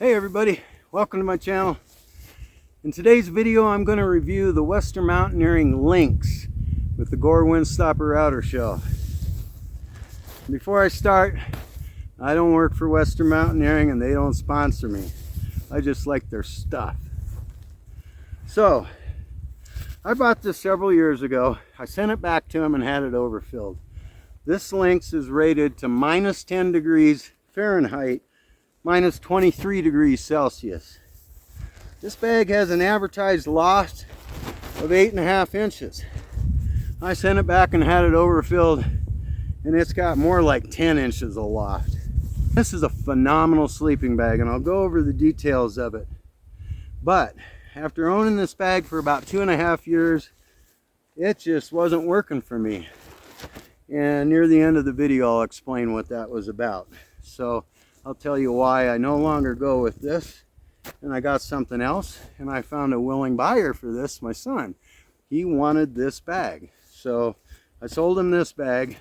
Hey everybody, welcome to my channel. In today's video I'm going to review the Western Mountaineering Lynx with the Gore Windstopper router shell. Before I start, I don't work for Western Mountaineering and they don't sponsor me. I just like their stuff. So, I bought this several years ago. I sent it back to them and had it overfilled. This Lynx is rated to minus 10 degrees Fahrenheit, minus 23 degrees Celsius. This bag has an advertised loft of 8.5 inches. I sent it back and had it overfilled and it's got more like 10 inches of loft. This is a phenomenal sleeping bag and I'll go over the details of it. But after owning this bag for about 2.5 years, it just wasn't working for me. And near the end of the video I'll explain what that was about. So I'll tell you why I no longer go with this, and I got something else, and I found a willing buyer for this, my son. He wanted this bag, so I sold him this bag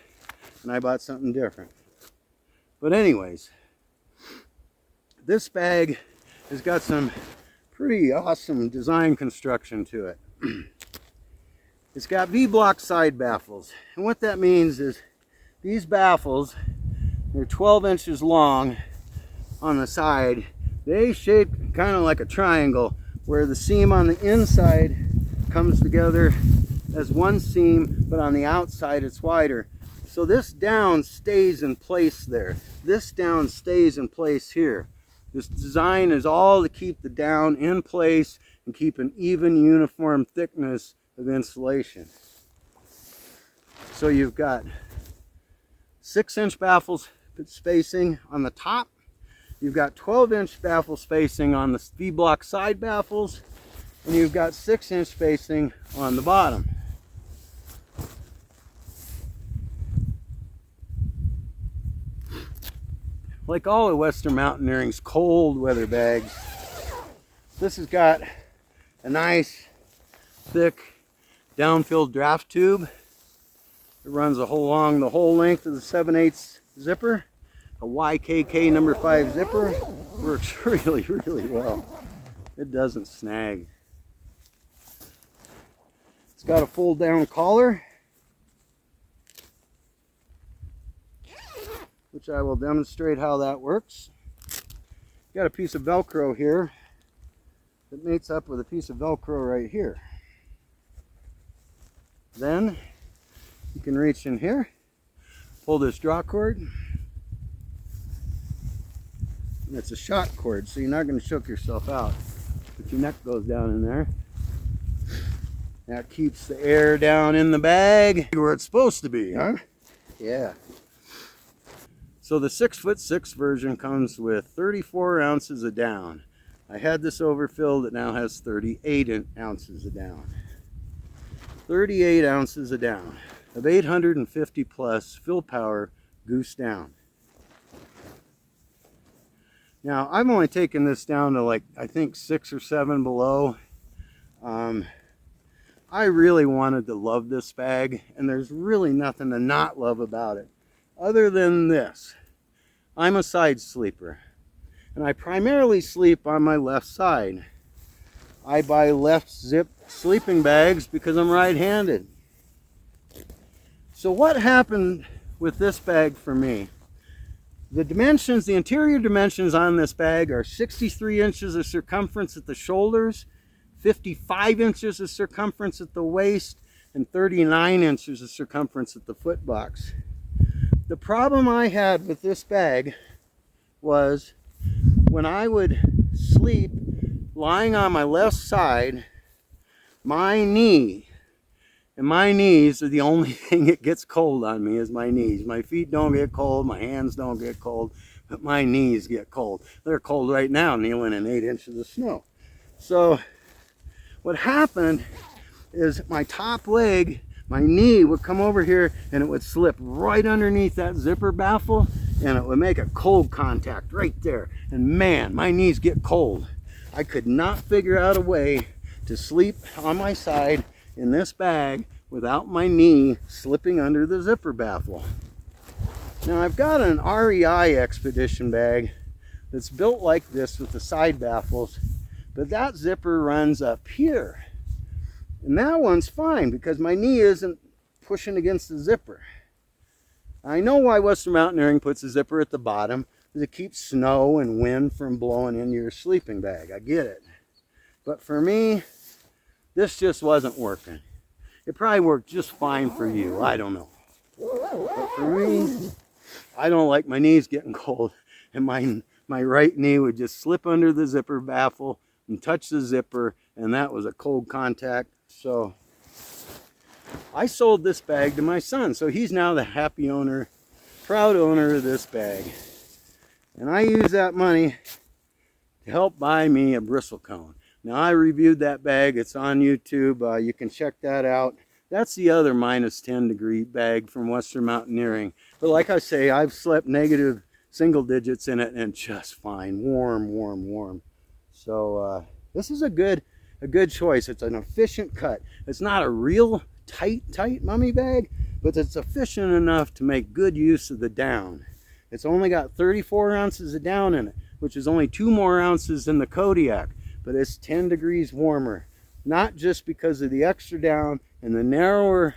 and I bought something different. But anyways, this bag has got some pretty awesome design construction to it. It's got V-block side baffles, and what that means is these baffles, they're 12 inches long on the side. They shape kind of like a triangle where the seam on the inside comes together as one seam, but on the outside it's wider. So this down stays in place there. This down stays in place here. This design is all to keep the down in place and keep an even uniform thickness of insulation. So you've got 6-inch baffles spacing on the top. You've got 12-inch baffle spacing on the V-block side baffles, and you've got 6-inch spacing on the bottom. Like all of Western Mountaineering's cold weather bags, this has got a nice, thick, down-filled draft tube. It runs along the whole length of the 7/8 zipper. A YKK number 5 zipper. Works really, really well. It doesn't snag. It's got a fold down collar, which I will demonstrate how that works. Got a piece of Velcro here that mates up with a piece of Velcro right here. Then you can reach in here, pull this draw cord. And it's a shot cord, so you're not going to choke yourself out. But your neck goes down in there. That keeps the air down in the bag where it's supposed to be, huh? Yeah. So the 6'6" version comes with 34 ounces of down. I had this overfilled, it now has 38 ounces of down. 38 ounces of down of 850 plus fill power goose down. Now, I've only taken this down to like, I think 6 or 7 below. I really wanted to love this bag, and there's really nothing to not love about it. Other than this, I'm a side sleeper, and I primarily sleep on my left side. I buy left zip sleeping bags because I'm right-handed. So what happened with this bag for me? The dimensions, the interior dimensions on this bag are 63 inches of circumference at the shoulders, 55 inches of circumference at the waist, and 39 inches of circumference at the foot box. The problem I had with this bag was when I would sleep lying on my left side, my knee, and my knees are the only thing that gets cold on me is my knees. My feet don't get cold, my hands don't get cold, but my knees get cold. They're cold right now, kneeling in 8 inches of snow. So what happened is my top leg, my knee would come over here and it would slip right underneath that zipper baffle and it would make a cold contact right there. And man, my knees get cold. I could not figure out a way to sleep on my side in this bag without my knee slipping under the zipper baffle. Now I've got an REI Expedition bag that's built like this with the side baffles, but that zipper runs up here. And that one's fine because my knee isn't pushing against the zipper. I know why Western Mountaineering puts a zipper at the bottom, because it keeps snow and wind from blowing into your sleeping bag. I get it. But for me, this just wasn't working. It probably worked just fine for you, I don't know. But for me, I don't like my knees getting cold, and my right knee would just slip under the zipper baffle and touch the zipper, and that was a cold contact. So I sold this bag to my son, so he's now the happy owner, proud owner of this bag. And I use that money to help buy me a bristle cone. Now, I reviewed that bag. It's on YouTube. You can check that out. That's the other minus 10 degree bag from Western Mountaineering. But like I say, I've slept negative single digits in it and just fine. Warm, warm, warm. So this is a good choice. It's an efficient cut. It's not a real tight mummy bag, but it's efficient enough to make good use of the down. It's only got 34 ounces of down in it, which is only 2 more ounces than the Kodiak, but it's 10 degrees warmer. Not just because of the extra down and the narrower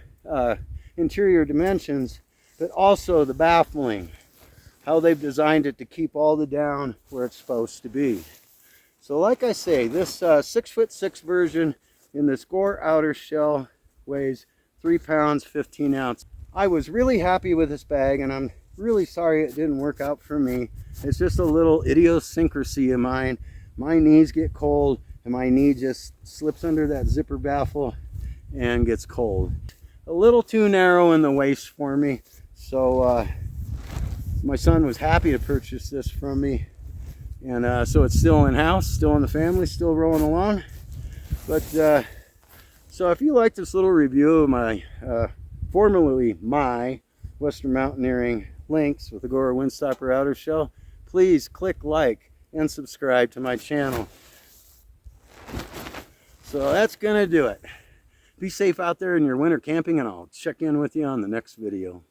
interior dimensions, but also the baffling, how they've designed it to keep all the down where it's supposed to be. So like I say, this 6'6" version in this Gore outer shell weighs 3 pounds 15 ounces. I was really happy with this bag, and I'm really sorry it didn't work out for me. It's just a little idiosyncrasy of mine. My knees get cold, and my knee just slips under that zipper baffle and gets cold. A little too narrow in the waist for me, so my son was happy to purchase this from me, and so it's still in-house, still in the family, still rolling along. But so if you like this little review of my formerly my Western Mountaineering Lynx with the Gore Windstopper outer shell, please click like and subscribe to my channel. So that's gonna do it. Be safe out there in your winter camping, and I'll check in with you on the next video.